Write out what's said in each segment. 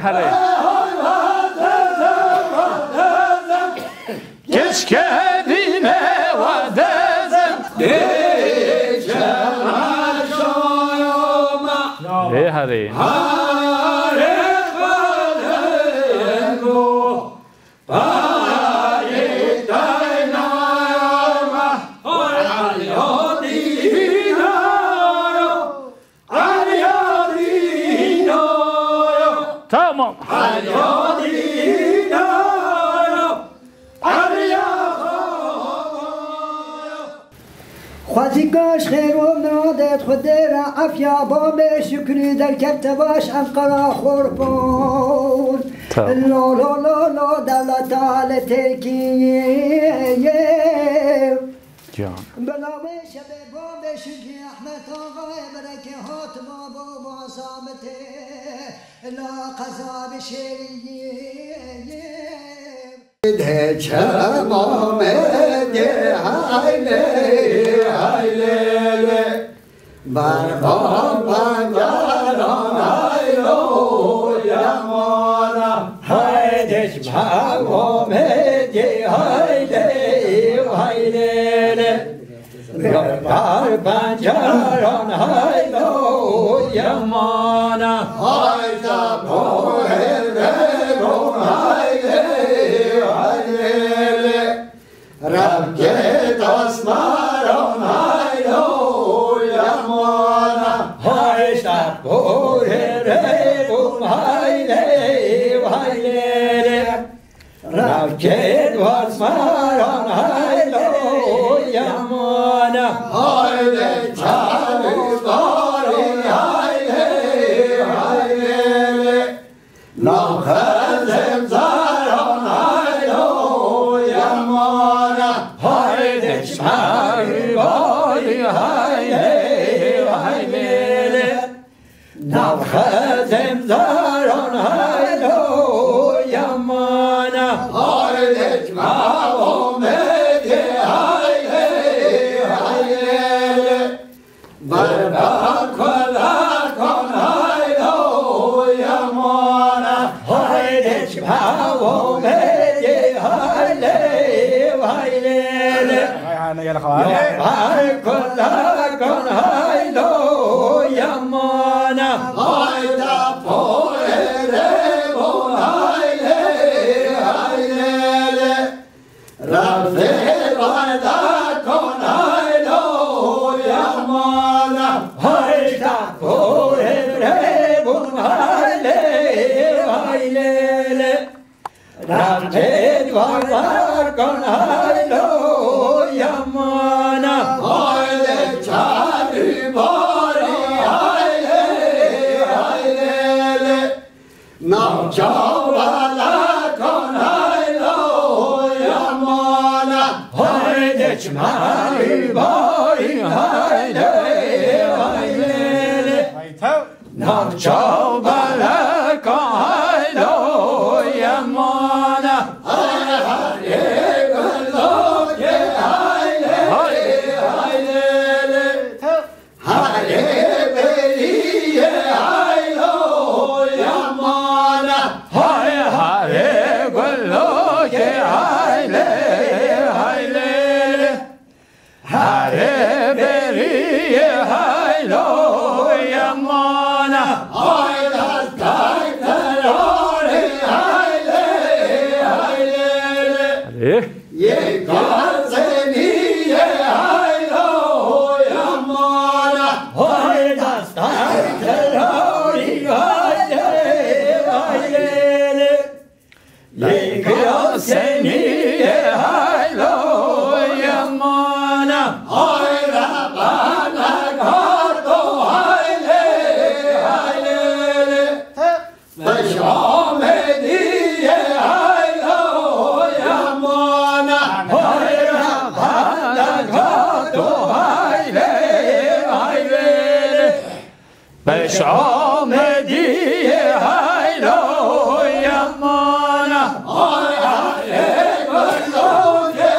هره کش کردیم و دزم ای هره تمام خوازیگاش خیر و مرادت خود را عفیا بام شکری در کبت باش انقرا خورپون لا لا لا لا دلت آل ترکیه جان بنامه شب بام شکری احمد آقای برکه حاتم با معظامته لا قضا بشریه ده چمام ده hayli Barban pancaran haylo yamana Haydi çmağım edi hayli hayli Barban pancaran haylo yamana Hayda bu evre bu hayli hayli Rabke tasmaran haylo yamana Hayda bu evre bu hayli hayli Rabke tasmaran haylo yamana Haydi çağırın hayli hayli Nahazem zaran haylo yamana Haydi çağırın hayli hayli Nahazem zaran haylo yamana Haydi çağırın hayli hayli Barbar kolar kon haylo yamana Haydi çağırın hayli hayli Barbar kolar kon haylo yamana Hayda poere bu hayli hayli Rafi varda kon haylo yamana Hayda poere bu hayli hayli Rafi varda kon haylo yamana Haydi çağrı bari hayli hayli Navçavala kon haylo yamana Haydi çağrı bari hayli hayli Navçavala kon haylo yamana Haydi gullo ye hayli hayli Haydi beriye haylo yamana Haydi gullo ye hayli hayli Haydi beriye haylo yamana Haydi taktarori hayli hayli Ye garzeniye haylo yamana Haydi taktarori hayli hayli Ye garzeniye haylo yamana Haydi bana kardo hayli hayli Beşamediye haylo yamana Haydi bana kardo hayli hayli Beşamediye haylo yamana Haydi gullo ye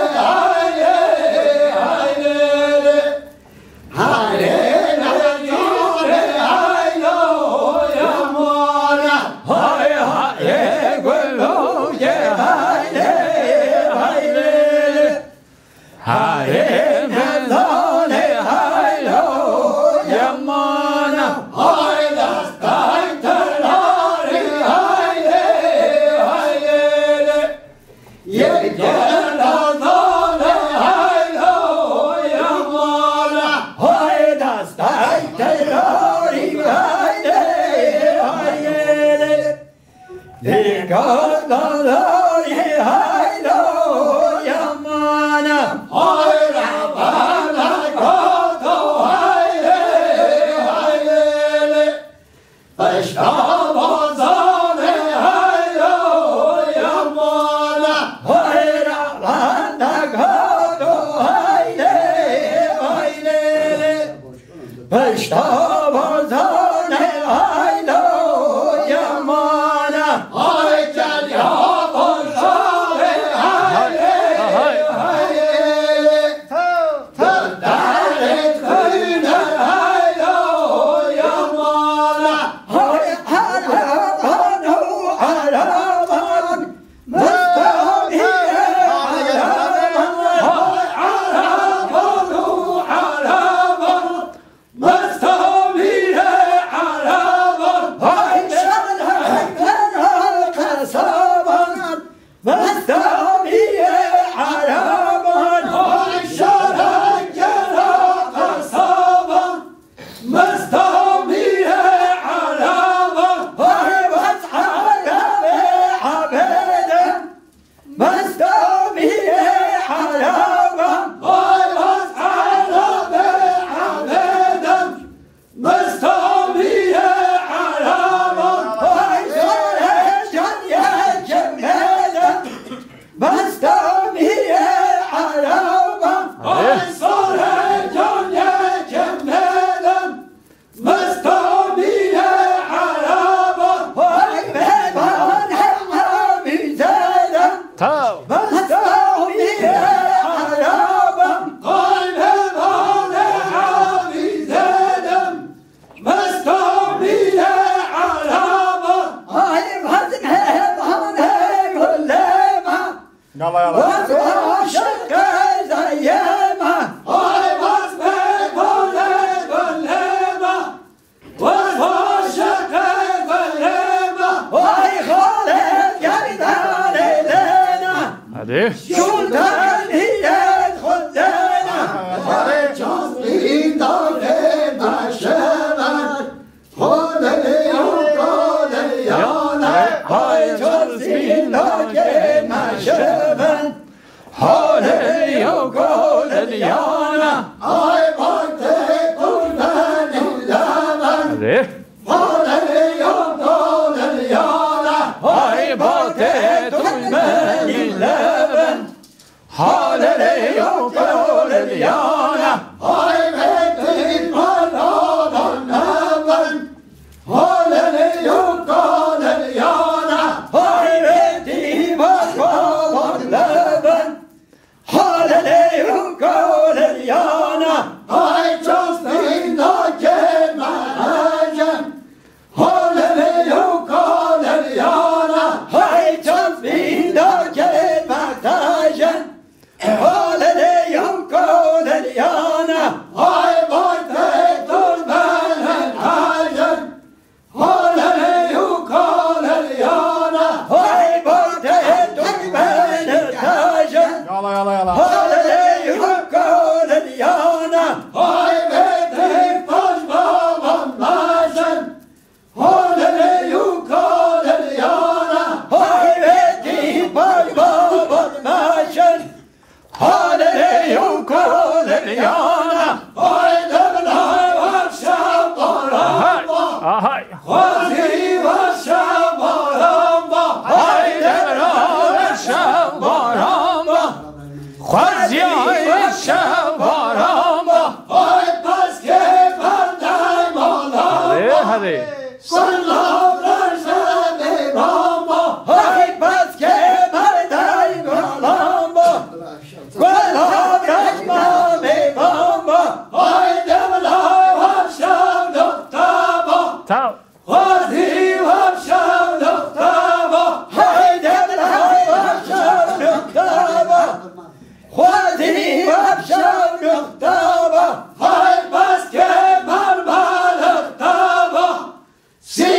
See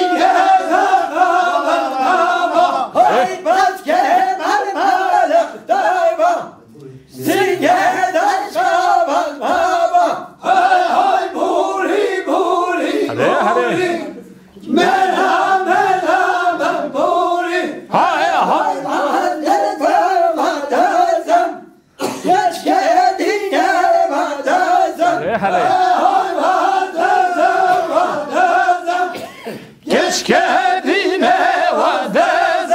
هره گش کردیم و دزم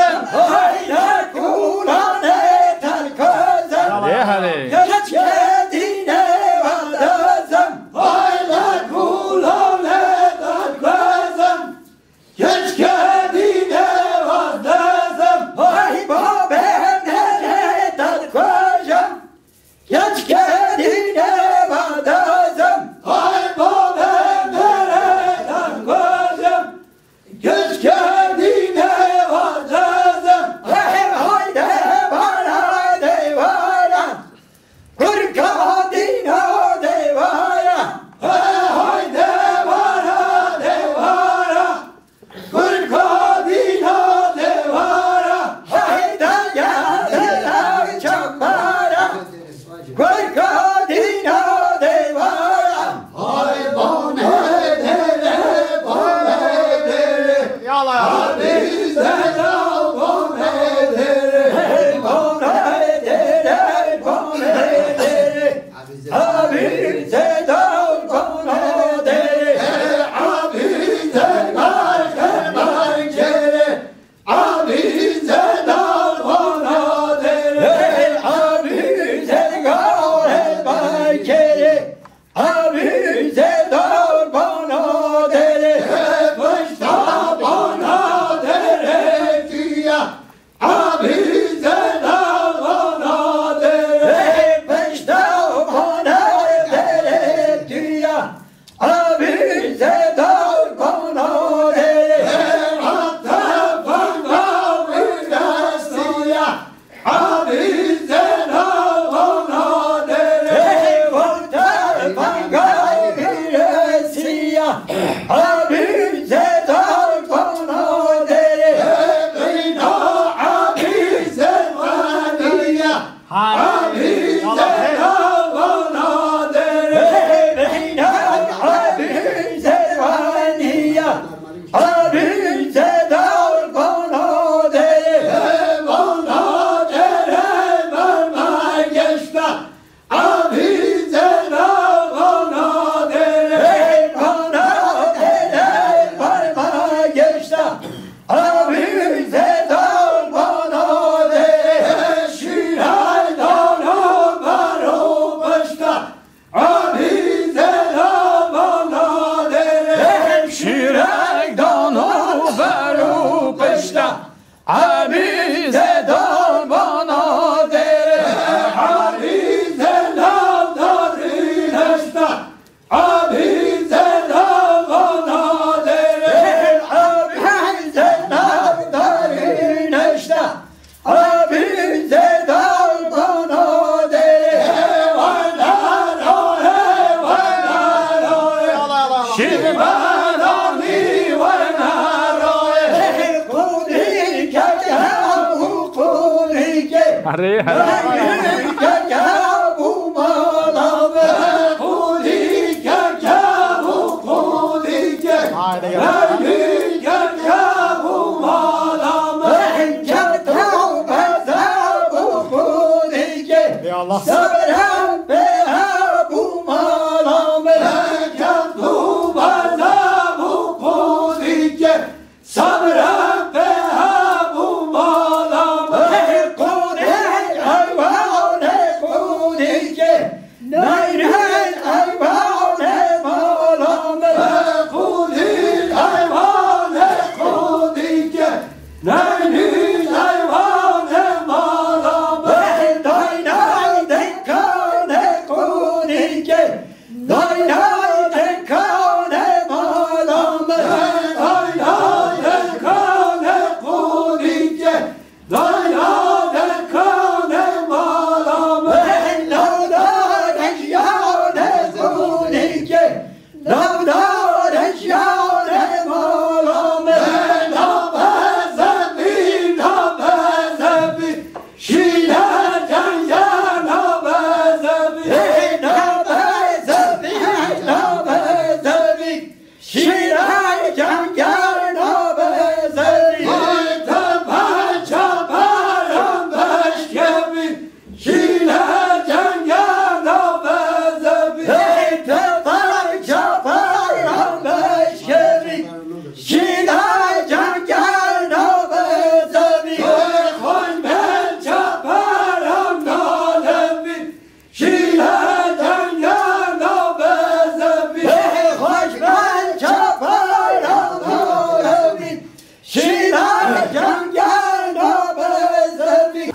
هره هره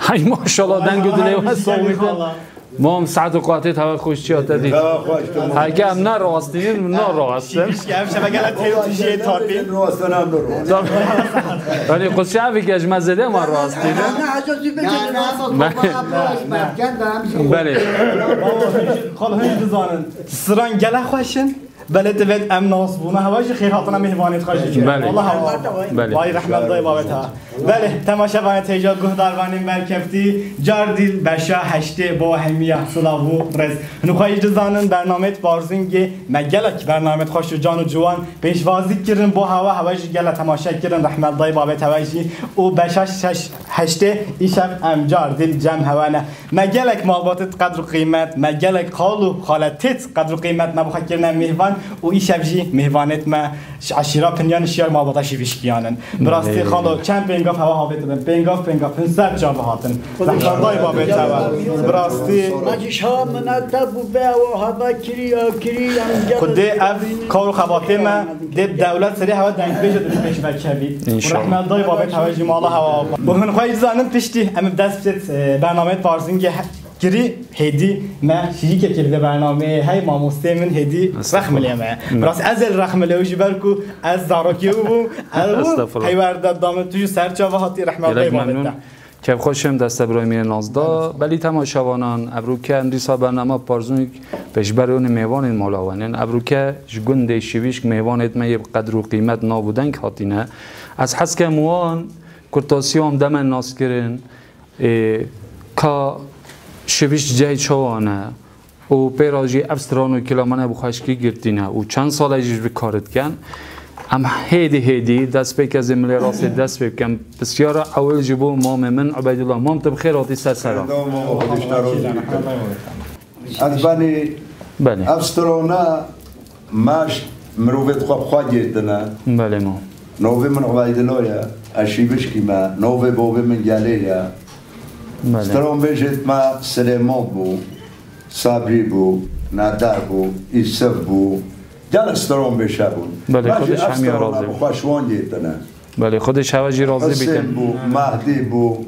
های ماشاءالله دنگ دلی و سامیده ما هم ساعت و قاطع تا خوش چی آتا دید هرگه هم نه راستین نه راستن ولی خود شعبی که اجمه زده ما راستین بله خاله هنج بزانن سران گله خوشن بله تبعد ام ناس بونه هواش خیر هاتنا مهوانیت خواهش بله بله وای رحمت دای بابتا بله تماشا وانت هجا گهدار وانیم برکفتی جاردیل بشا هشته با همیه سلاو رز نخواهی جزانن برنامه بارزنگ مگلک برنامه خوش جان و جوان پیشوازی کردن با هواش گله تماشا کردن رحمت دای بابت هواشی او بشا هشته ایشب ام جاردیل جمع هوانه مگلک ماباتت قدر و قیمت مگلک خالو خالتت قدر و قیمت نبخوا کردن مهوان و این شبجی مهوانت ما عشیرا پنیان شیار ما باتشی بشکیانن براستی خالو چند پنگاف هوا هابت بن پنگاف 500 جا بهاتن زحمتای بابت هوا براستی ماجیش ها منتب و به و هوا کری خود اف کارو خواته ما دب دولت سری هوا دنگ بیجه دل پیش بچبی رحمتای بابت هوا جمالا هوا و من خواهی زانم پشتی ام دست برنامه پارزینگ گری هدی ما شیعی که کلیده برنامه های ماموسته من هدی رخم لیمه براس از رخم لیوشی برکو از زاراکی بوم هی ورداد دامن توی سرچا و هاتی رحمت الله بابت که خوشم دست ابراهیمی نازدا بلی تماشاوانان ابروکه اندیسا برنامه پارزونی پیشبرون میوان مالاوانن ابروکه جگنده شیویش میوانت می قدر و قیمت نابودن هاتینه از حس که موان کرتاسیام دم ناس کرن کا شویش جای چوانه و پیراجی افستران و کلامانه بخشکی گرتینه و چند سال ایش بکارت کن ام هیدی دست پیک از املی راستی دست پیکم بسیار اول جبو مام من عبیدالله مام تبخیراتی سرسرا از بانی افسترانه ماش مروفت خواب گرتنه بله ما نوه من عبیدالله اشیبش کی ما نوه بوه من گله سترون بجت ما سلیمان بو صبری بو ندر بو ایسف بو جل سترون بشه بود بله خودش همی راضی بود خوشوان دیتنه بله خودش هواجی راضی بیتن حسین بو مهدی بو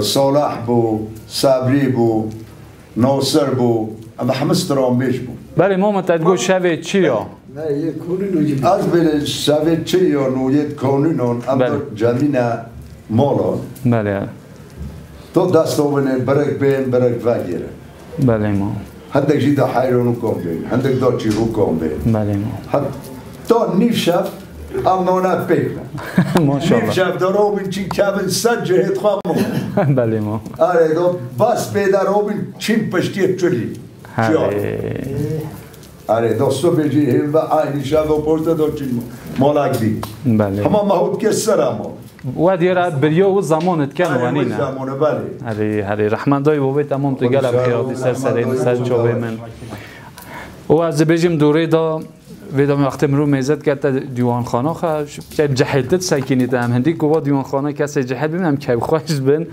صالح بو صبری بو ناصر بو اما همه سترون بش بو بله ما متدگو شوه چی یا؟ از بله شوه چی یا نویت کانونان اما جمینه مالان بله تو دست آونه برک بین برک وگیره بله ما هندک جیدا حیرانو کن بین هندک دار چی رو کن بین بله ما تا نیف شب اما نه بکن ماشاءالله نیف شب دار آبین چی کبن صد جهت خواهم بله ما آره دو بس بیدر آبین چین پشتیت چلی آره دستو بجی هم و آینی شب و پرده دار چین مالک بی بله همه مهود که سر اما و دیره بریا و زمانت کن وانینه زمانه بله هری رحمان دای بابی تمام تو گلم خیراتی سر چوبه من و از بجیم دوره دا ویدام وقتی مرو میزد کرد دیوان خانه خواه جهلتت سکینید هم هندی که دیوان خانه کسی جهل ببینم که خوش بین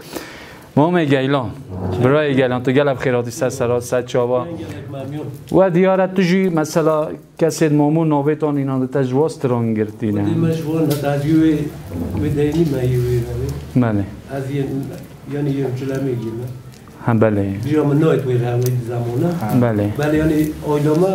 ما میگیلان برای گیلان تو گلم خیراتی سر چوبه و دیاره توجی مثلا کسی مامون نوبتان اینا تجواز تران گرتینه مشغول نتاجیوی بدهنی مایوی بله از یعنی یه چلا میگیم هم بله بیام نایت وی روی زمانه بله یعنی آیلما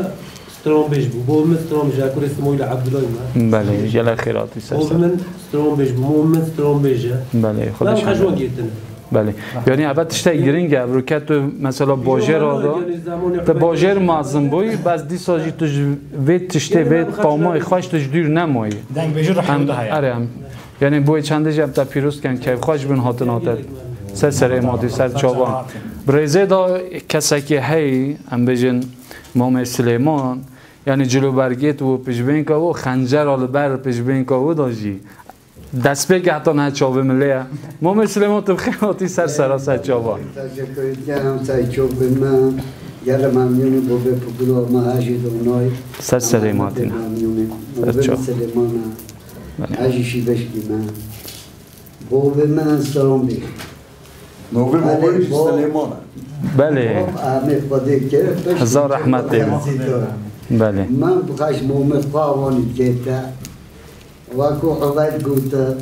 سترام بیش بو من سترام جاکور اسمویل عبدالله ما بله جل خیراتی سر بو من سترام بیش بو من سترام بیش بله خودش خشوان گیتن بله یعنی اول تشتای گرینگه برو که تو مثلا باجر آدا تا باجر معظم بوی باز دی ساجی تو وید تشته وید قامای خوش توش دور نمایی دنگ بیجور رحمت های آره هم یعنی بوی چنده جب تا پیروز کن که خوش بین هاتن هاتد سر امادی سر چابان برایزه دا کسی که هی هم بجن مام سلیمان یعنی جلو برگیت و پیشبین که و خنجر آل بر پیشبین که و داجی دست به که حتی نه چوبه ملیه ما مسلمان تو خیاطی سر چوبه تشکر کنم سر چوبه من یه ممنونی با به پکلو ما هجی دونای سر ماتینا سر چوبه سلیمان هجیشی بشکی من با به من سلام بی نوبه موبایش سلیمان بله هزار رحمت بله من بخش مومد قاوانی کهتا وکو عبید گوتا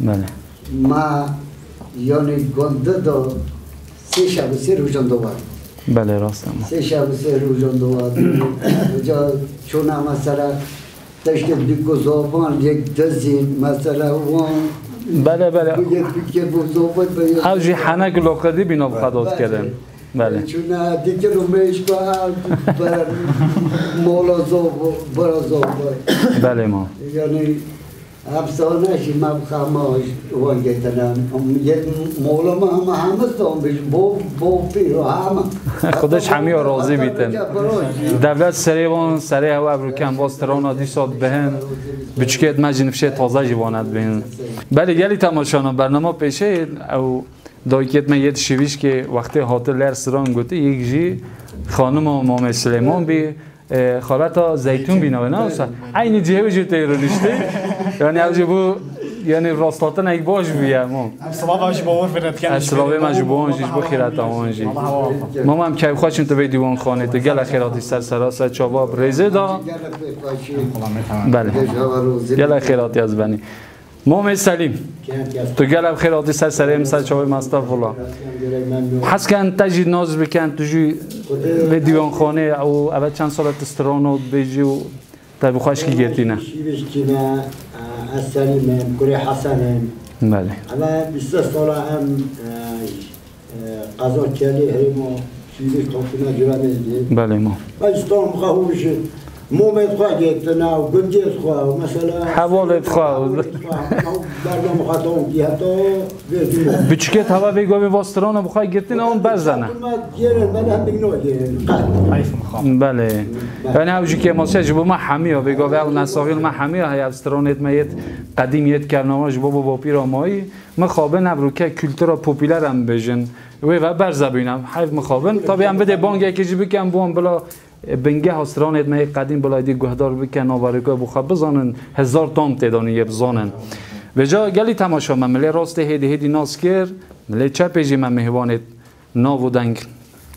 بله ما یعنی گنده دا 3 شب و 3 روز دوار بله راست 3 شب و 3 روز دوار جا چون مثلا تشکیل دیگه زبان یک دزین مثلا وان بله بله یک بزرگ باید اوجی حنک لقدی بینا بخداد کردن بله چون دیگه رو میش بر مولا زوب برا زوب بله ما یعنی افسانه‌شی مبخماش وانگتنم یک مولا ما همه استان بیش بو پیرو همه خودش همی راضی بیتن دولت سریوان سری هوا ابروکن باز ترانا دیسات بهن بچکت مجن فشه تازه جوانت بهن بله گلی تماشانا برنامه پیشه او دایکت من یه شویش که وقتی هاتل رستوران گوته یک جی خانم مام سلیمان بی خالتا زیتون بینه نه اصلا این جیب جوته رو نشته یعنی اوجی بو یعنی راستاتن یک باش بیه ما اصلا باش باور فرد کنه اصلا مجبور جیش بخیرت آنجی ما هم که خوشیم تو به دیوان خانه تو گل خیراتی سر چواب ریزه دا بله گل خیراتی از بنی مام سلیم تو گل خیراتی سر چواب مستاف الله حس کن تجی ناز بکن تو جو به دیوان خانه او اول چند سالت استرانو بیجی و تا بخواهش کی گرتی نه السليم كوري حسن بله اما 20 سال هم قضا کلی هریمو چیزی توفینا جوامه بله ما استان خواهوش مومد خواه گیتنا و گنجیت خواه مثلا حوالت خواه برنامه خواهدون که حتی بچکت هوا بگو به واستران بخواه گرتین اون برزنه بله یعنی اوجی که ما سه جبو ما حمیه بگو به اون نساقیل ما حمیه های افسترانت میت قدیمیت کرنامه جبو با پیرا مایی مخابه نبرو که کلتورا پوپیلر هم بجن و برزه بینم حیف مخابن تا بیان بده بانگه که جبو کم بوان بلا بنگه هسترانت می قدیم بلایدی گهدار بکن آوارگاه بخواه بزانن 1000 تام تدانی یه بزانن و جا گلی تماشا من ملی راست هیدی ناز کر ملی چه پیجی من مهوانت ناو دنگ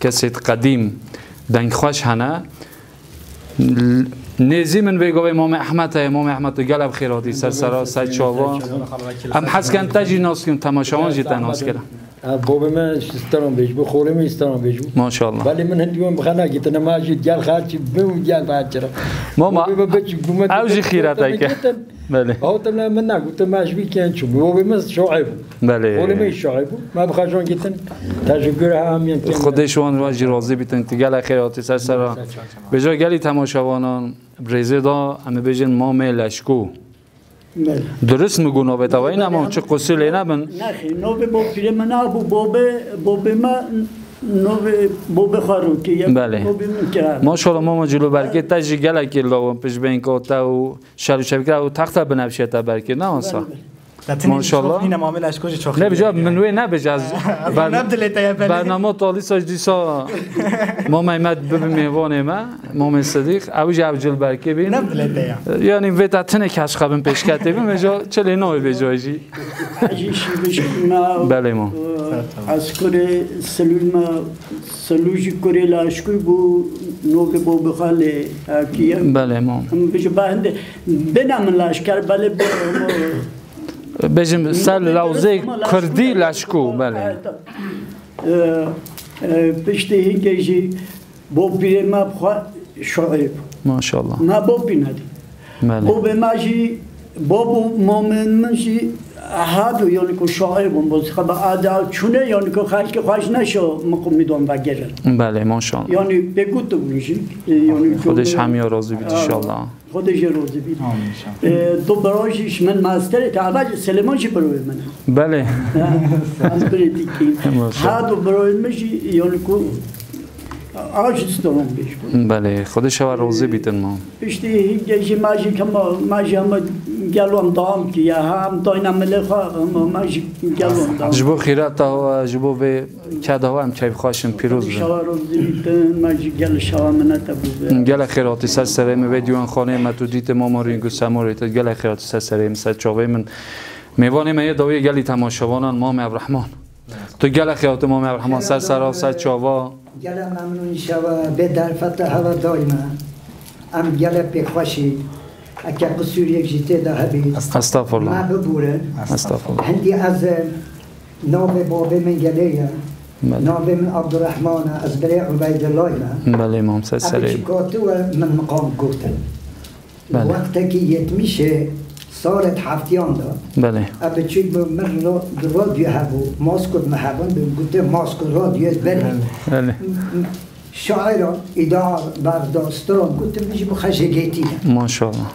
کسیت قدیم دنگ خوش هنه نیزی من بگوه امام احمد تو گلب خیراتی سر سید چاوا هم حس کن تجی ناز کن تماشاوان جیتا ناز کرد بابا من استرام بیش بخوره می استرام بیش ماشاءالله ولی من هندیوم بخنا گیت نماجی گل خارچی بم گل باچرا ماما اوجی خیراتی که بله هاتم من نگفت ماش بیکن چون بابا من شعیب بله خوره می شعیب ما بخشون گیتن تشکر هم یعنی خودشون واجی راضی بیتن تگل خیراتی سر به جای گلی تماشاوانان برزیدا همه بجن مام لشکو درست میگون آبه تا این اما چه قصیلی نبن نخی نوبه با پیره من آبو بابه ما نوبه بابه خاروکی بله ماشاءالله ماما جلو برکه تجی گله که لاوان پیش بین کاتا و شلو شبکه و تخت بنفشه تا برکه نه آنسا ماشاءالله این معاملش کجا چخ نه بجا منوی نه بجا از برنامه تالی ساج دیسا ما محمد بب میوان ما مام صدیق اوج عبدل برکه بین یعنی وتا تنه کاش خبن پیش کته بیم بجا چله نو بجاجی بله ما از کره سلوجی کره لاشکوی بو نو به بو بخاله کیه بله ما بجا بنده بنام لاشکر بله بجم سر لوزه کردی لشکو بله پشت هنگیجی با پیره ما بخواه شعیب ماشاءالله ما با پیندی با به ماجی با مومن منشی هادو یعنی که شعیبون باز خب آدم چونه یعنی که خالق خواهش نشو مقام میدون بگیرن بله ماشاءالله یعنی بگو تو بونشی یعنی خودش همی راضی بید انشالله خودش راضی بید تو برایش من ماستر تعبد سلیمان چی برای من بله از پریتیکی هادو برای مشی یعنی که آجیست دارم بیش بله خودش هم راضی بیدن ما پشتی هیچی ماجی که ماجی هم گلوان دام که هم داینم ملخا ماجی گلوان دام جبو خیرات ها جبو به کده ها هم چای خواشم پیروز بین شوا راضی بیدن ماجی گل شوا منت بود گل خیراتی سر سریم و دیوان خانه ما تو دیت ما مارینگو سموریت گل خیراتی سر سریم سر چاوی من میوانه من یه داوی گلی تماشاوانان مام عبدالرحمن تو گل خیرات مام عبدالرحمن سر چاوا گل ممنون شوا به در فتح هوا دایما ام گل بخوشی اگر بسور یک جیته ده هبید استغفرالله ما ببورن استغفرالله هندی از نام بابه من گلیه نام من عبدالرحمن از برای عبید الله بله امام سری چکاتو من مقام گفتن وقتی که یتمیشه سالت هفتیان داد بله ابا چی من رادیو هبو ماسکت محبان بگوته ماسکت رادیو بله شاعران ادار برداستران گفتم بیشی بخشگیتی ماشاءالله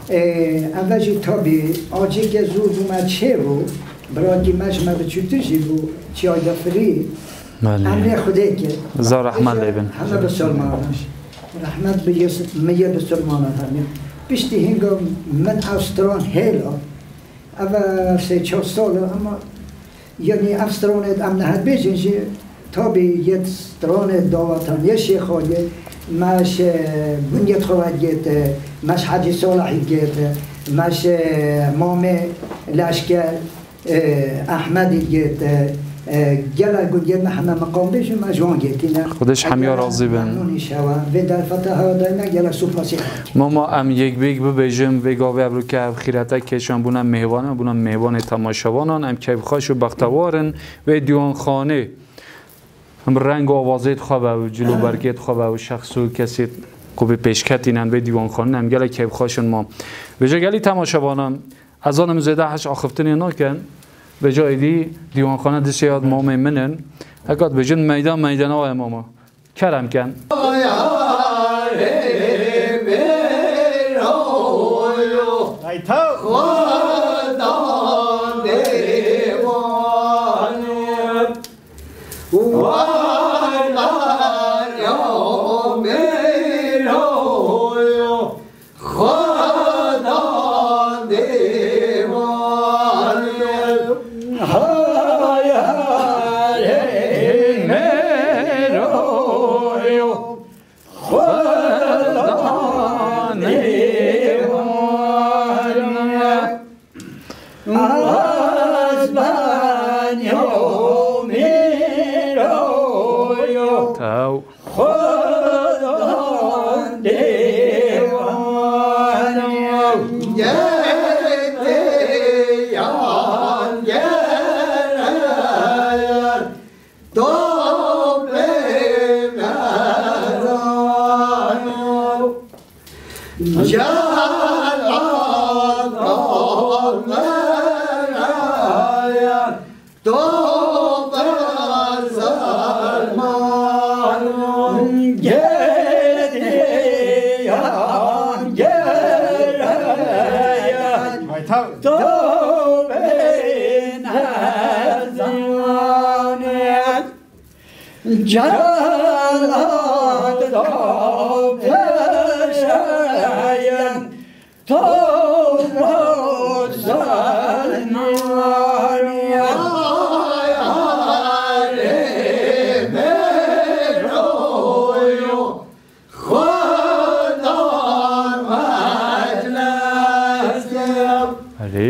اولی تابی آجی که زود اومد چه بود برای مجمع چوتشی بود چی آیده فری امری خوده که زار رحمت لیبن همه بسلمانش رحمت میه بسلمانات همین بیشتی هنگام من استران هیلا اول 3-4 سال اما یعنی استرانت امنهد بیشنشی تابی یه استران داوتان یه شیخالی مش بنیت خواهد گیته مش حجی صالحی گیته مش مام لشکر احمدی گیته گله گوید همه مقام بشون مجوان گیتینه خودش همیا راضی بن و در فتح ها داینا گله سوپاسی ما ام یک بیگ ببیجم وگاوی ابرو که خیرته کشان بونم مهوانه بونم مهوان تماشاوانان ام که بخواش و بختوارن و دیوان خانه هم رنگ و آوازیت خوابه و جلو برگیت خوابه و شخص و کسی قوی پیشکتینن به دیوان خانه هم گله که بخواشن ما به جا گلی تماشاوانم از آنم زیده هش آخفتنی ناکن به جای دی دیوان خانه دست یاد مامه منن اکاد بجن میدان آقای ماما کرم کن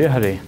هری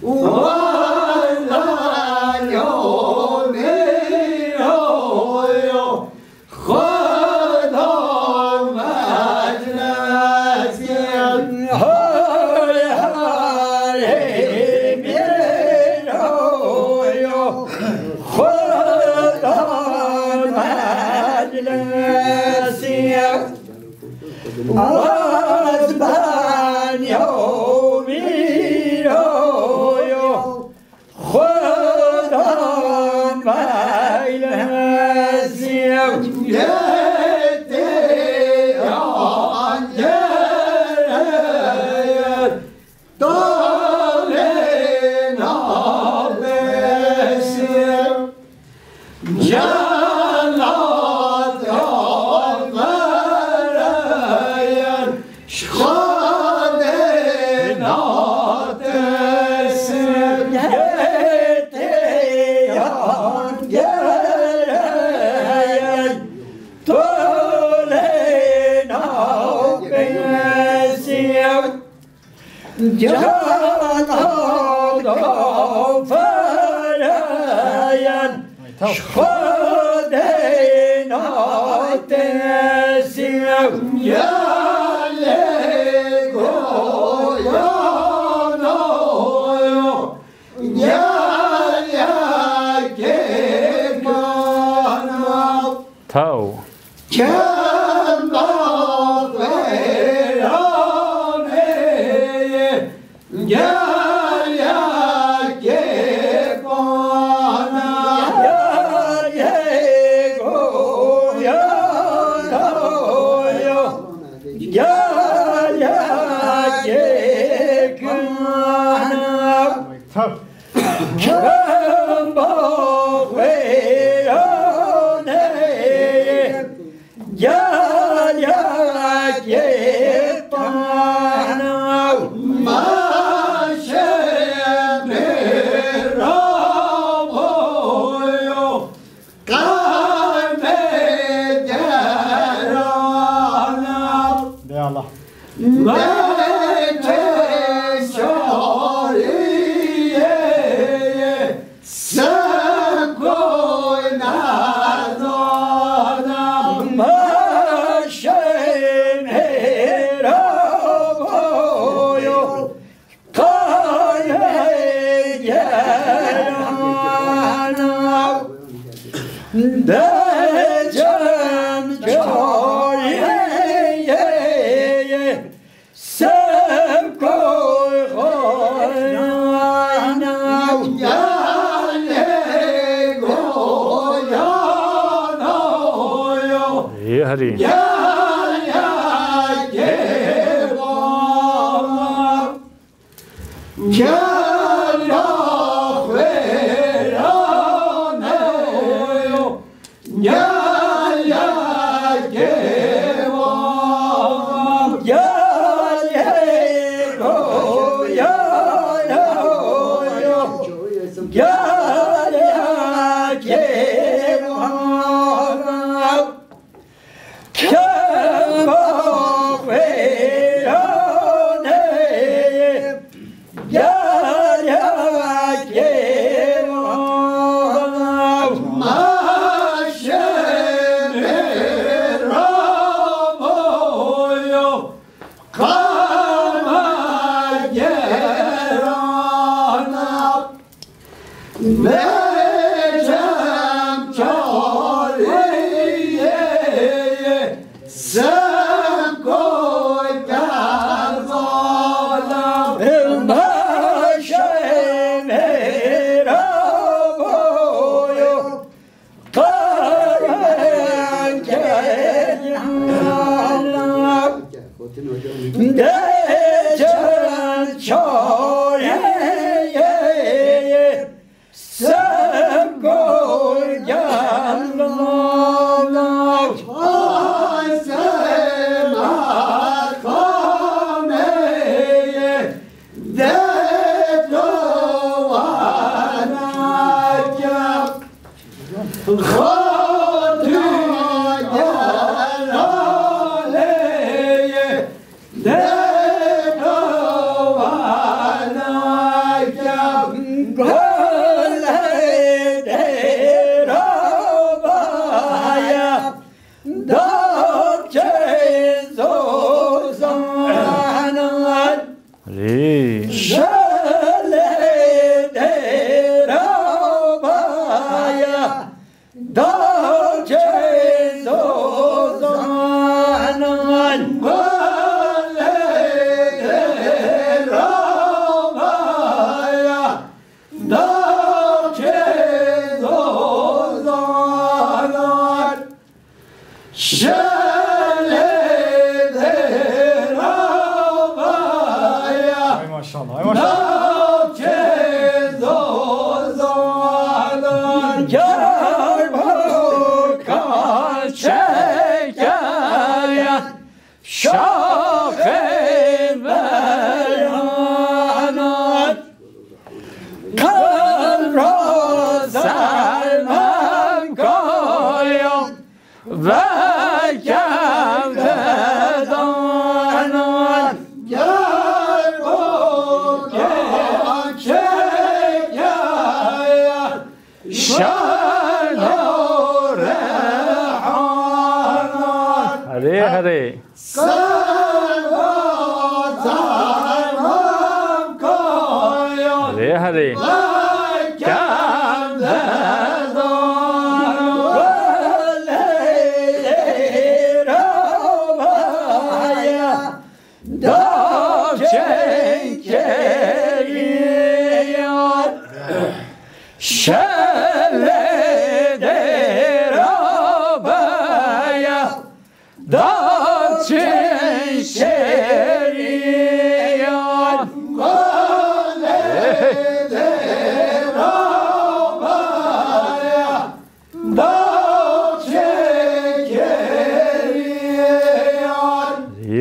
Yeah. تاو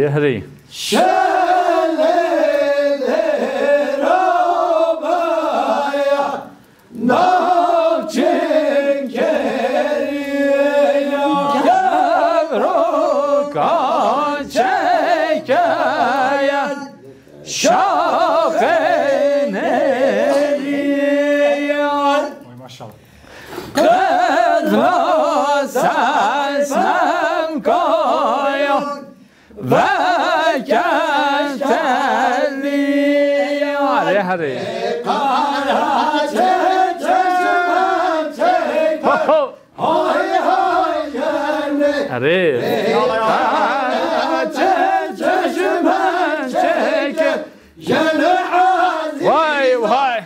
یه هری هری وای وای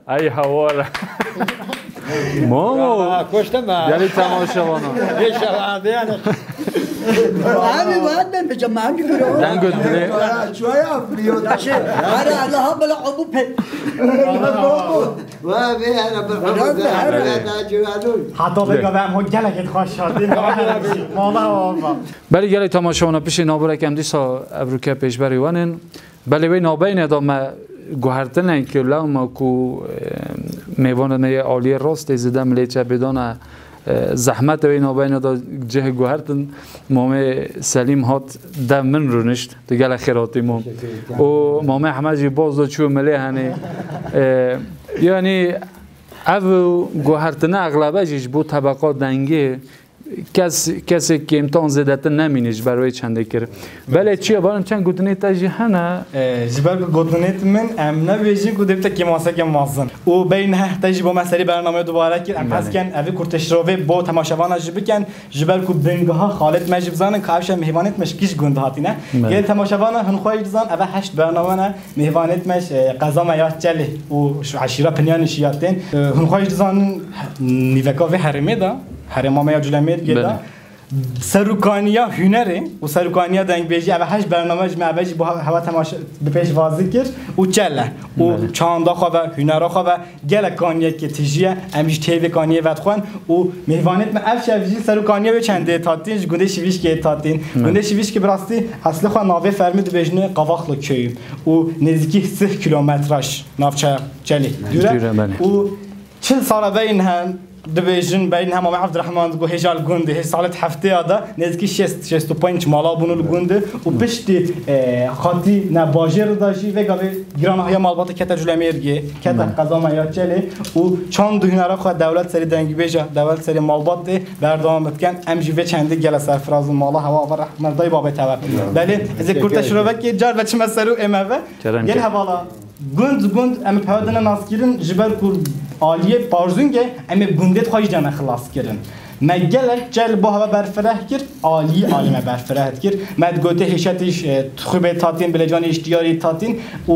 ای هواره مامو کشتم یعنی تماشاوانا یه شب همین باید من بجا من بگیرم دنگو دره شوي افريو باشه هر الله بلا عبوب ما في انا بالحب حتی بگم هم گلکت خوش شدیم مالا بله گلی تماشاوانا پیش نابره کم دیسا ابروکه پیش بری وانن بله وی نابین ادامه گوهرتنه که لوما کو میوان نه عالی راست زده ملیچه بدانه زحمت وی نابین دا جه گوهرتن مامه سلیم هات دم من رو نشت دیگه خیراتی مون و مامه احمد جی باز دا چو ملی هنه یعنی او گوهرتنه اغلبه جیش بو طبقات دنگه کسی که امتحان زدت نمینیش برای چنده کرد بله چیه بارم چند گوتنیت تاجی هنه جبر گوتنیت من امنا بیجی کدیبت که ماسه که مازن و بین نه تاجی با مسئله برنامه دوباره کرد ام پس کن اوی کرتشروی با تماشاوان جبر کن جبر کو دنگه ها خالد مجب زانن کاوش مهوانت مش کیش گنده هاتینه یه تماشاوان هن خوای زان اوی 8 برنامه نه مهوانت مش قضا میات چله و عشیره پنیانش یاتن هن خوای زان نیوکا و حرمه دا حرم ما یا جلمید گدا سروکانیا هنره و سروکانیا دنگ بیجی اوه هش برنامه جمع بیجی با هوا تماشا بپیش واضح کرد و چله و چاندا خواه هنرا خواه گل کانیا که تجیه امیش تیوی کانیا ود خوان و مهوانت من اف شفجی سروکانیا به چنده تاتین گنده شویش که تاتین گنده شویش که براستی اصل خواه ناوه فرمید بجنه قواخلو کیو و نزدیکی 3 کیلومترش نافچه چلی دوره و 40 سال بین هم دبیجن بین هم عبدالرحمن گو هجال گنده هی سالت هفته آده نزدیکی 65 مالا بونول گنده و پشتی خاطی نباجر داشتی و گاوی گرانهای مالبات کتا جلمیرگی کتا قضا میاد چلی و چند هنرا خود دولت سری دنگی بیجه دولت سری مالبات ده بردام بکن امجی و چنده گل سرفراز مالا هوا و رحمت بابه تبع بله از کورتش رو وکی جار و چه مسرو اموه گل حوالا گند ام پهادن ناسکرین جبر کور عالیه پارزونگه ام گندت خواهی جمع خلاص کردن مگلک جل با هوا برفره کرد عالی ما برفره کرد مد گوته هشتش خوبه تاتین بلجان اشتیاری تاتین و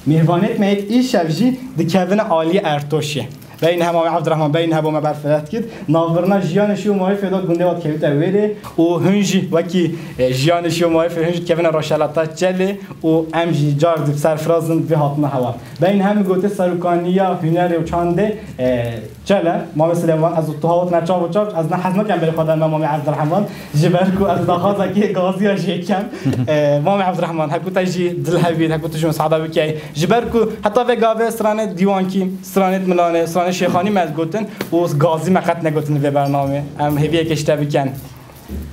مهوانت مید ایش شفجی دکوین عالی ارتوشه بین هم عبدالرحمن بین هم ما برفرت کرد ناورنا جیانشی و مای فدا گنده وقت کیوت اویره و هنجی وکی جیانشی و مای فدا هنجی کیون راشلاتا چله و امجی جارد سرفرازن به هاتنا هوا بین هم گوته سروکانیا هنر و چانده چله ما مثلا از توهات نچا و چاپ از نه حزم کم بر خودم ما عبدالرحمن جبرکو از داخل کی غازی شیکم ما عبدالرحمن حکوت جی دل حبیب حکوت جون سعاده بکی جبرکو حتی و گاوه سرانه دیوانکی سرانه ملانه سرانه شیخانی مد گوتن و غازی مقت نگوتن به برنامه ام هویه کشته بکن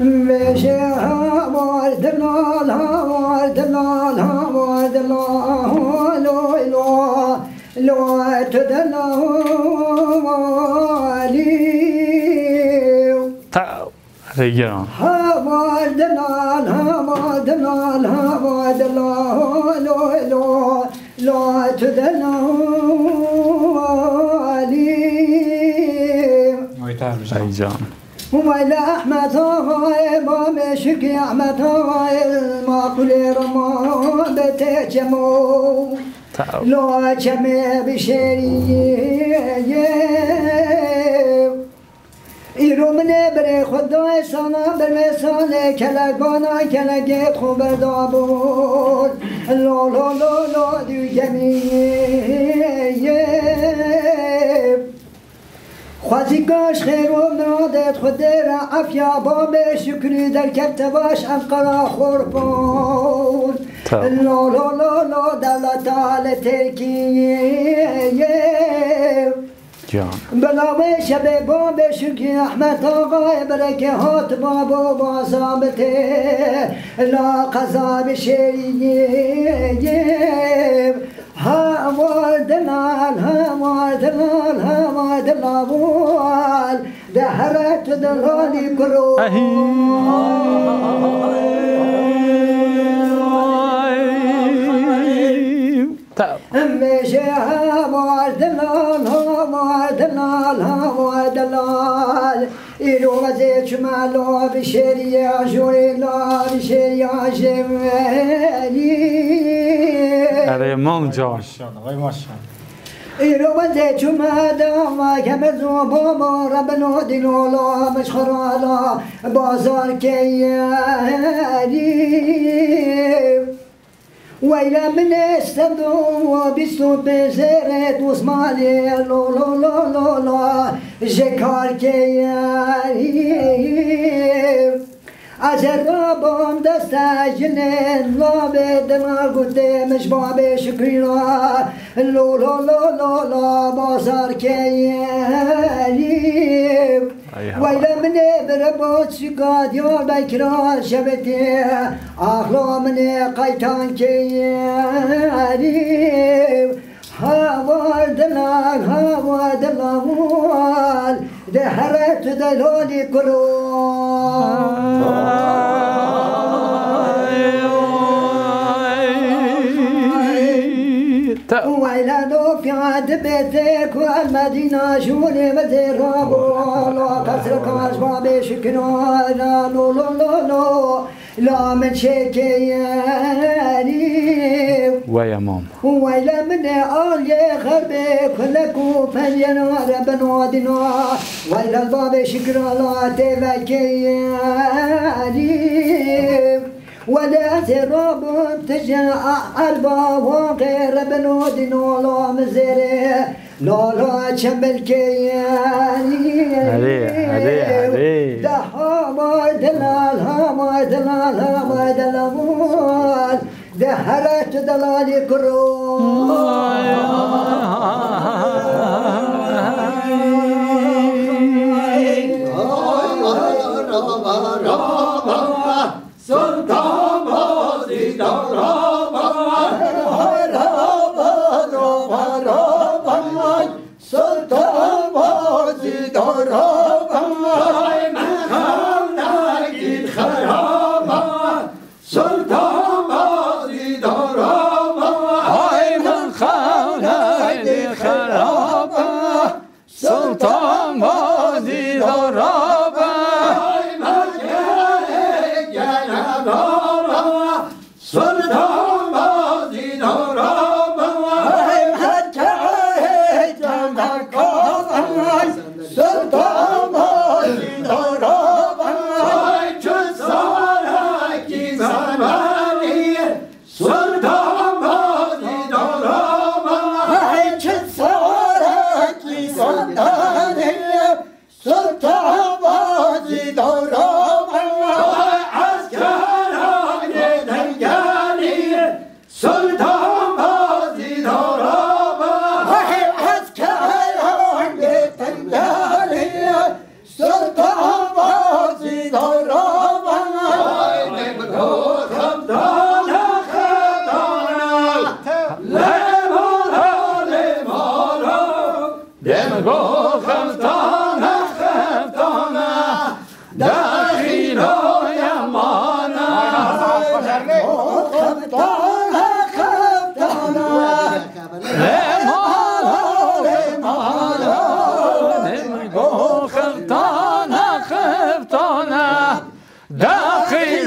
وشه هوار دلال هوار دلال هوار دلال لو تدلالی تا رجعان هوار دلال هوار دلال هوار دلال لو تدلالی رجعان وإلى أحمد هاي ما مشكي أحمد هاي ما كل رمان بتجمو لا جمع بشريه ایرو منه بره خدای سانا بر مثال کلگانا کلگت خوب دابون لا لا لا لا دیو جمیه خوازی گاش خیر و مرادت خود را عفیا باب شکری در کبت باش انقرا خورپون لا لا لا لا دلت آل ترکیه بلاوی شب باب شکری احمد آقای برکه هات باب و بازابته لا قضا بشریه هوار دلال هوار دلال هوار دلال دهرت دلالی کرو میشه هوار دلال هوار دلال هوار دلال ایرو وزه چمالا بشریه جوری لا بشریه جمعی اره مام جان ایرو وزه چمالا ما کمزو بابا ربنا دینولا مشخرالا بازار کیاری ويلا من استبدو بيستو بزرت وصمالي لو لو لو لو لو جكار كياري أجربهم دستا جنين لا بدنا قدام شباب شكرا لو لو لو لو لو بازار كياري ويلا من بربوت شقاد يور بكرا شبتي أخلو من قيتان كياري هوار دلال هوار دلال دهرت دلولي وإلى في عاد بيتك والمدينة شوني مزيرابو لا كسر كاش بابي شكنا لا لو لو لو لو لا من شكياني ويا مام ويلا من آل خربي كلكو فنينار بنادنا ويلا الباب شكر الله تبكياني ولا تراب تجا الباب وغير بنادنا لا مزري لا شمل كياني علي ده ما دلال ما دلال ما دلال دهرت دلالي كروم سلطان بازی سلطان بازی مخام نگید خرابا سلطان بازی مخام نگید خرابا سلطان بازی سلطان بازی سلطان بازی چون سارکی زمانی سلطان بازی چون سارکی زمانی سلطان بازی سلطان بازی سلطان بازی داخل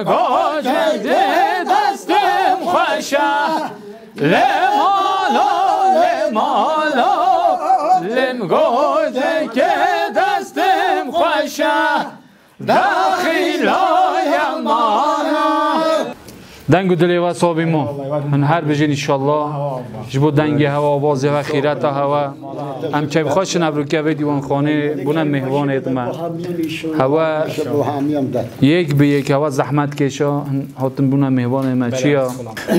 گوجه دستم خوشه لمالا لمالا لم گوجه که دستم خوشه داخلای مانا دنگ و دلی و صابی ما من هر بجین انشالله جبو دنگ هوا آوازی و خیرت هوا هم که بخواش نبرو که به دیوان خانه بونم مهوان ایتما هوا یک به یک هوا زحمت کشا هاتم بونم مهوان ایما چیا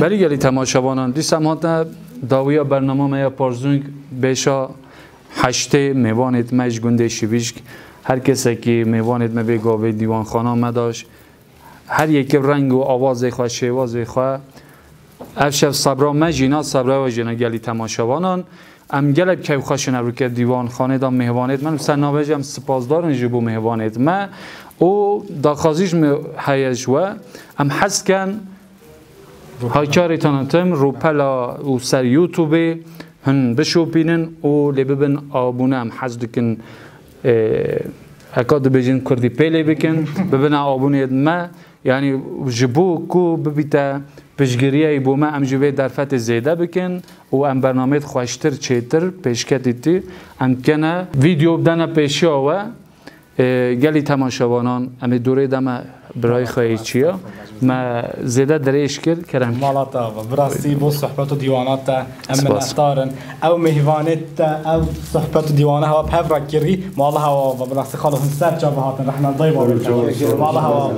بلی گلی تماشابانان دیسم هاتم داویا برنامه ما یا پارزونگ بیشا هشته مهوان ایتما اش گنده شویشک هر کسی که مهوان ایتما بگا به دیوان خانه ما داشت هر یک رنگ و آواز خواه شواز خواه افشف صبرا مجینا صبرا و جنا گلی تماشاوانان ام گلب که خواه شنبرو که دیوان خانه دا مهوانیت من سنابج هم سپاسدارن جبو مهوانیت ما او دا خازیش حیش و ام حس کن هاکاری تانتم رو پلا و سر یوتیوب هن بشو بینن و لببن آبونه ام حس دکن اکاد بجین کردی پیلی بکن ببین آبونیت ما یعنی جبو کو ببیتا پشگیریه بو ما ام جوی درفت زیده بکن و ام برنامه خوشتر چیتر پیشکتیتی ام کنه ویدیو بدن پیشی آوه گلی تماشاوانان ام دوره دم برای خواهی چیا ما زیده دریش کرم مالاتا براستی بو صحبت و دیوانات ام نختارن او مهوانت او صحبت و دیوانه ها بهف راکری مالا ها و براستی خالو هنسر جا بهاتن رحمت دای بابا مالا ها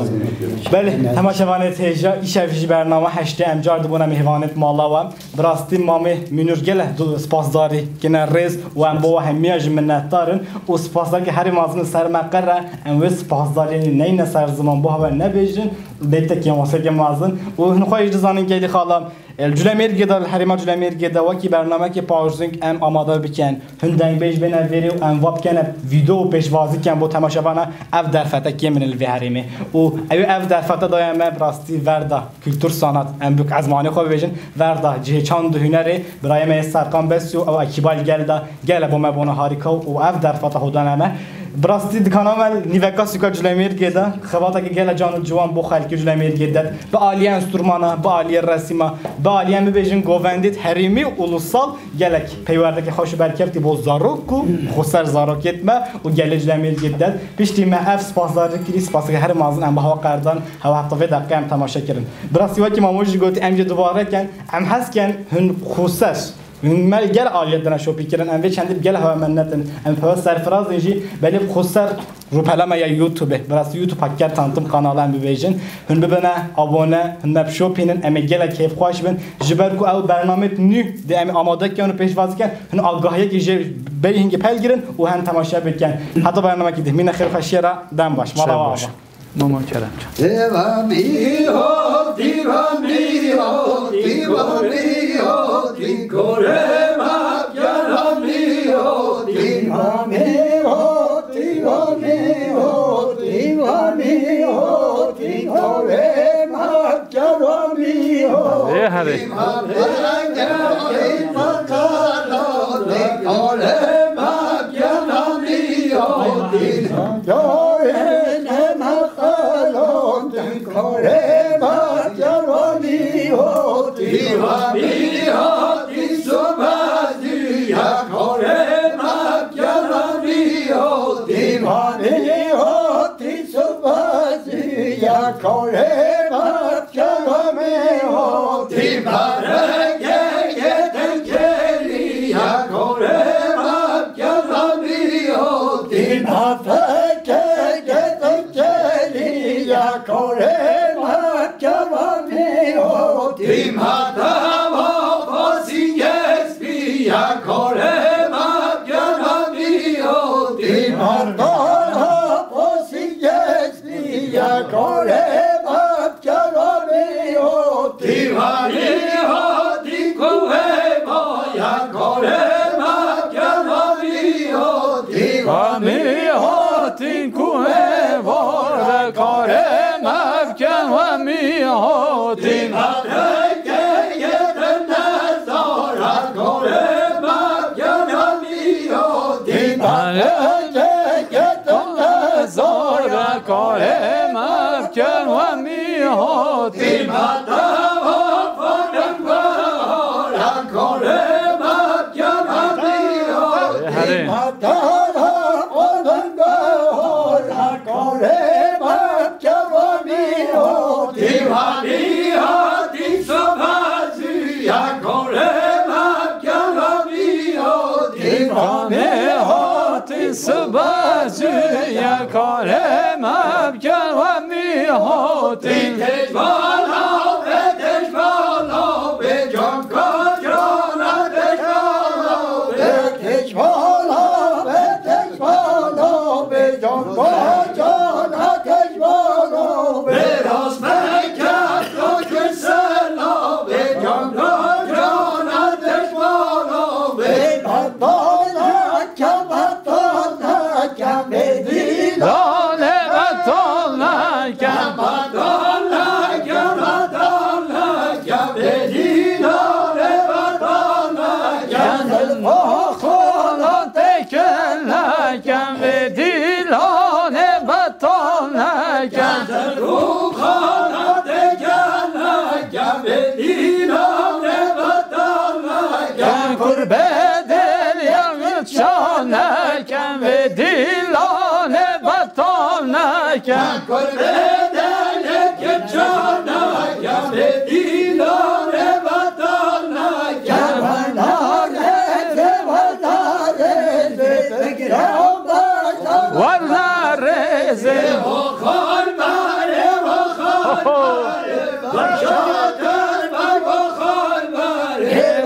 بله تماشاوانت هجا ایشفیش برنامه هشته امجار دبونه مهوانت مالا و براستی مامه منور گله دو سپاسداری کنه ریز و ام بو همیه جمنت دارن و سپاسداری که هر مازن سر مقره ام و سپاسداری نین سر زمان بو و نبیجن بیت که موسیقی مازن و نخواهی جزانین که خالا الجلمیر گدا الحریم جلمیر گدا و کی برنامه که پاورزینگ ام آماده بکن هندنگ بیج بین ویری و ام واب کنه ویدیو پیشوازی کن با تماشاوانه اف درفته کی من الوهریمه و ایو اف درفته دایم براستی وردا کلتور سانات ام بک ازمانی خو بیجن وردا جهچاند هنری برای ما سرقام بس او اکیبال گل با ما بونه هاریکا و اف درفته هدانمه براستی دکانم نیوکاسی که جلمیر گدا خواته که گل جان جوان بو خالق جلمیر گدا به عالی انسترومانا به عالی رسیما به عالی ام بیجن گووندیت هریمی اولوسال گلک پیورده که خوش برکفتی بو زاروکو خسر زاروکت ما و گل جلمیر گدا پیشتی ما اف سپاسدار کریس پاس که هر مازن ام به هوا قردان هوا هفته و دقیقه ام تماشا کردن براستی وقتی ماموش گفت ام دوباره کن ام حس کن هن خسر مال گل عالیتنا شوپی کردن ام چندی گل هوا منتن ام فاز سرفراز اینجی ولی خسر رو پلما یا یوتیوب براس یوتیوب پاکر تانتم کانالم بیجن هن ببینه abone هن بشوپینن ام گل کیف خوش بن جبر کو او برنامه نو دی ام آماده کن و پیشواز کن هن آگاهی که به هنگ پل گیرن و هن تماشا بکن حتی برنامه که دمین خیر خشیرا دم باش مالا ماما کرم هاتی سبازو یا کارم ابکر و میهاتی تجوالا به جان کجانا تجوالا به جان کجانا تجوالا به راست مکت تو کسلا به جان کجانا تجوالا به بطانا کم دانه بطانا کم کم به دیلان بطال نکن رو خانات کم به دیلان بطال نکن قربه دل یمت شان کم به دیلان بطال نکن قربه دل یمت شان کم به دیلان بطال نکن والله رزق وخال ماره بشاتر وخال ماره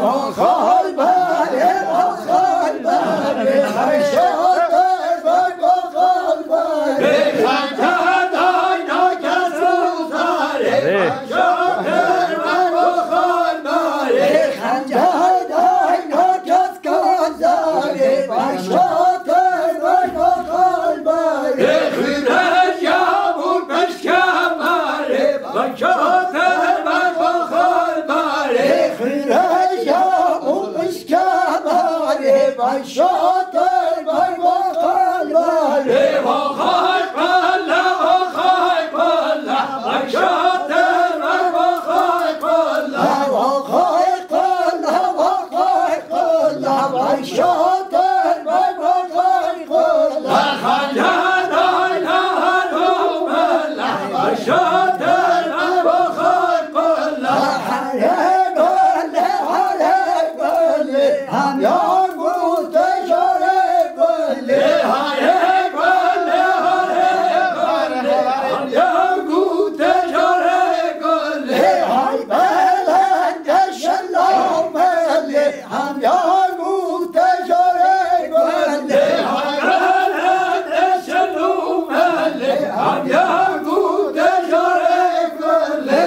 بشاتر وخال ماره بخنجر داینا کس روزاره بشاتر وخال ماره بخنجر داینا کس کازاره بشاتر وخال ماره بخیرش یامون بشکماره بشاتر وخال ماره بخیرش یامون بشکماره بشاتر وخال ماره وخال بله وخال بله بشاتر وخال بله وخال بله وخال بله بشاتر وخال بله بخنجر داینا بله بشاتر وخال بله هم یار بود شاره گله هم یار بود شاره گله های بلند شلامله هم یار بود شاره گله های بلند شلامله هم یار بود شاره گله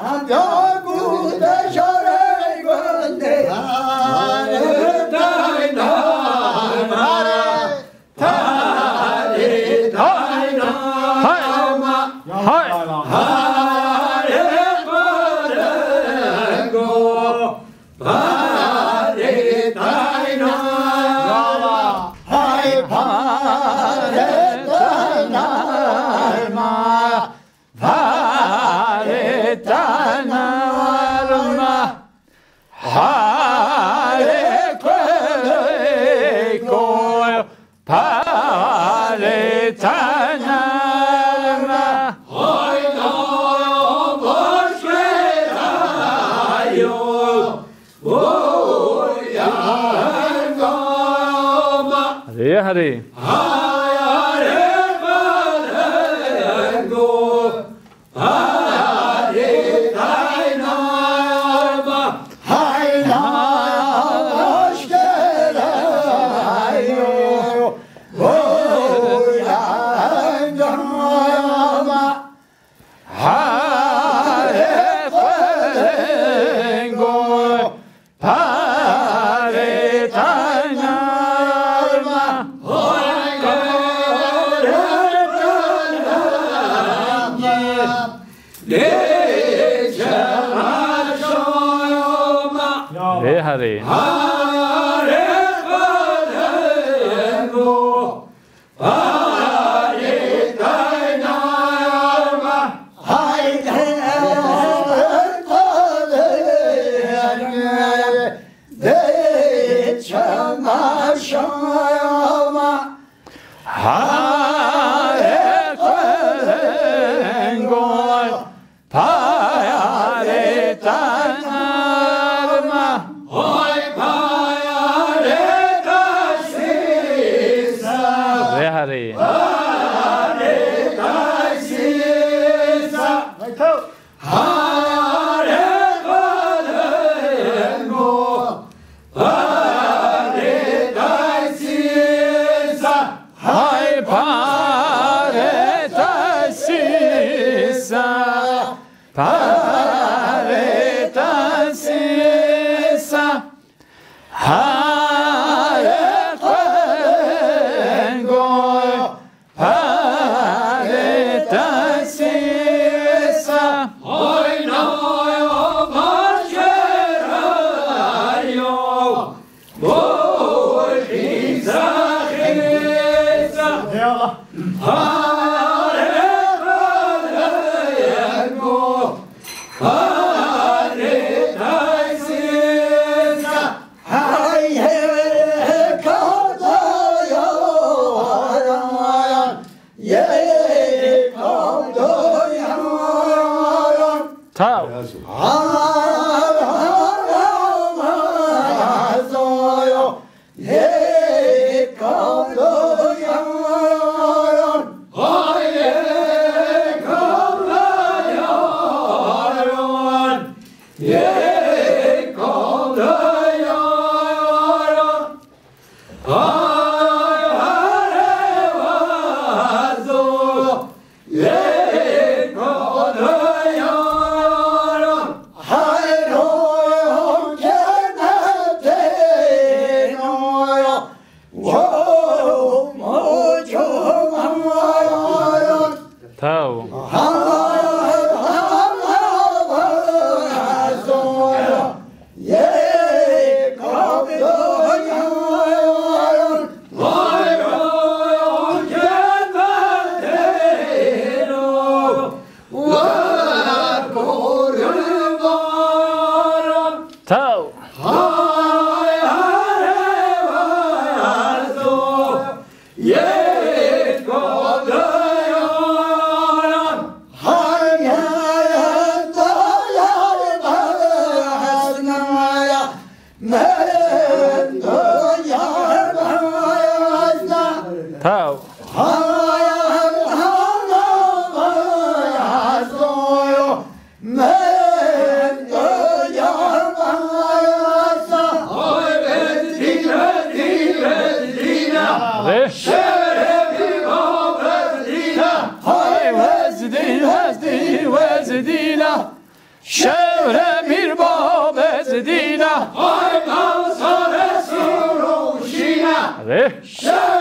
هم یار بود شاره گله داینا هری هری شهر